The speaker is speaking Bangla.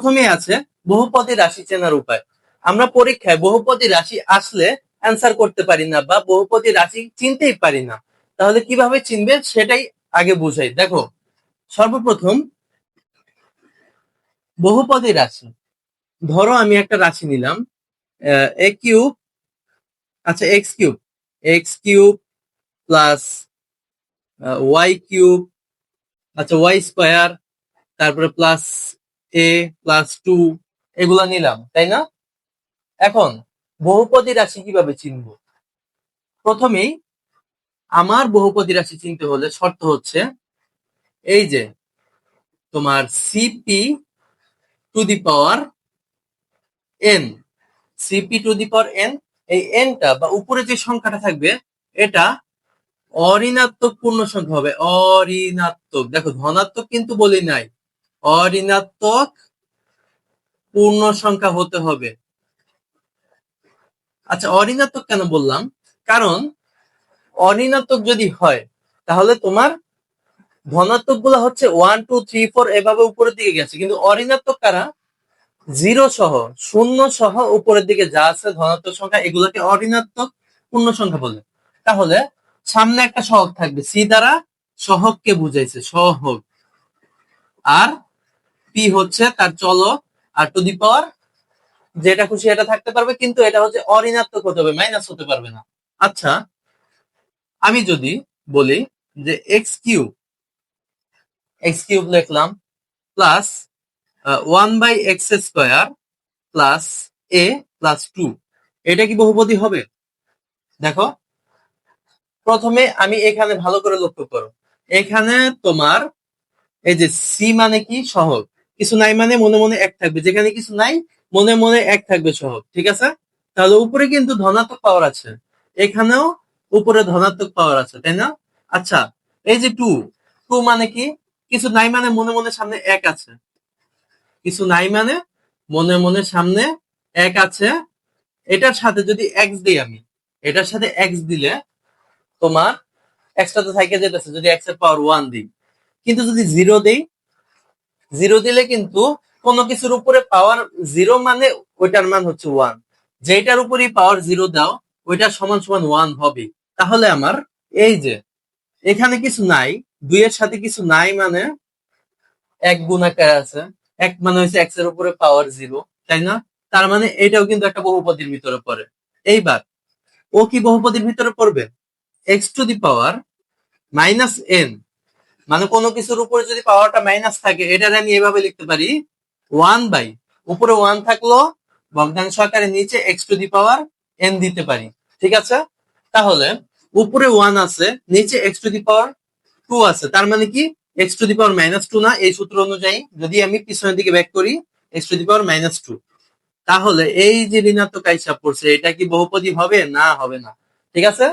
প্রথমে আছে বহুপদী রাশি চেনার উপায়। আমরা পরীক্ষায় বহুপদী রাশি আসলে অ্যান্সার করতে পারি না বা বহুপদী রাশি চিনতেই পারি না। তাহলে কিভাবে চিনবে সেটাই আগে বুঝাই। দেখো, সর্বপ্রথম বহুপদী রাশি, ধরো আমি একটা রাশি নিলাম এ কিউব, আচ্ছা x cube plus y cube, আচ্ছা ওয়াই স্কোয়ার, তারপরে প্লাস এ প্লাস 2, এগুলা নিলাম, তাই না? এখন বহুপদী রাশি কিভাবে চিনবো? প্রথমেই আমার বহুপদী রাশি চিনতে হলে শর্ত হচ্ছে এই যে তোমার CP to the power N, CP to the power N, এই এনটা বা উপরে যে সংখ্যাটা থাকবে এটা অঋণাত্মক পূর্ণ সংখ্যা হবে। অঋণাত্মক, দেখো ধনাত্মক কিন্তু বলি নাই, অঋণাত্মক পূর্ণ সংখ্যা হতে হবে। আচ্ছা অঋণাত্মক কেন বললাম? কারণ অঋণাত্মক যদি হয় তাহলে তোমার ধনাত্মক গুলা হচ্ছে 1 2 3 4 এভাবে উপরের দিকে গেছে, কিন্তু অঋণাত্মক কারা? জিরো সহ, শূন্য সহ উপরের দিকে যা আছে ধনাত্মক সংখ্যা এগুলোকে অঋণাত্মক পূর্ণ সংখ্যা বলে। তাহলে সামনে একটা সহগ থাকবে, সি দ্বারা সহগকে বুঝাইছে, সহগ। আর পি হচ্ছে তার চলক, আর টু দি পাওয়ার যেটা খুশি এটা থাকতে পারবে, কিন্তু এটা হচ্ছে অঋণাত্মক হতে হবে, মাইনাস হতে পারবে না। আচ্ছা আমি যদি বলি যে এক্স কিউব লিখলাম plus 1/x² plus a plus 2, এটা কি বহুপদী হবে? দেখো, প্রথমে আমি এখানে ভালো করে লক্ষ্য করো, এখানে তোমার এই যে সি মানে কি? সহগ। কিছু নাই মানে মনে মনে এক থাকবে, যেখানে কিছু নাই মনে মনে এক থাকবে সহগ, ঠিক আছে? তাহলে উপরে কিন্তু ধনাত্মক পাওয়ার আছে, এখানেও উপরে ধনাত্মক পাওয়ার আছে, তাই না? আচ্ছা এই যে টু, টু মানে কি? কিছু নাই মানে মনে মনে সামনে এক আছে, কিছু নাই মানে মনে মনে সামনে এক আছে। এটার সাথে যদি এক্স দিই আমি, এটার সাথে এক্স দিলে তোমার এক্সট্রা তো থেকে যেতেছে যদি এক্স এর পাওয়ার 1 দিই। কিন্তু যদি জিরো দেই, জিরো দিলে কিন্তু কোনো কিছুর উপরে পাওয়ার জিরো মানে ওইটার মান হচ্ছে 1, যেটার উপরই পাওয়ার জিরো দাও ওইটা সমান সমান 1 হবে। তাহলে আমার এই যে এখানে কিছু নাই, 2 এর সাথে কিছু নাই মানে এক গুণ আকারে আছে, এক মানে হচ্ছে এক্স এর উপরে পাওয়ার জিরো, তাই না? তার মানে এটাও কিন্তু একটা বহুপদীর ভিতরে পড়ে। এইবার ও কি বহুপদীর ভিতরে পড়বে? X to the power minus N, মানে কোনো কিছুর উপরে যদি পাওয়ারটা মাইনাস থাকে এটা আমি এভাবে লিখতে পারি 1 বাই, উপরে 1 থাকলো ভগ্নাংশ আকারে নিচে x to the power N দিতে পারি, ঠিক আছে? তাহলে উপরে 1 আছে, নিচে এক্স টু দি পাওয়ার 2 আছে, তার মানে কি এক্স টু দি পাওয়ার -2 না? এই সূত্র অনুযায়ী যদি আমি পিছনের দিকে ব্যাক করি এক্স টু দি পাওয়ার -2, তাহলে এই যে ঋণাত্মক আইসা পড়ছে এটা কি বহুপদী হবে? না, হবে না, ঠিক আছে?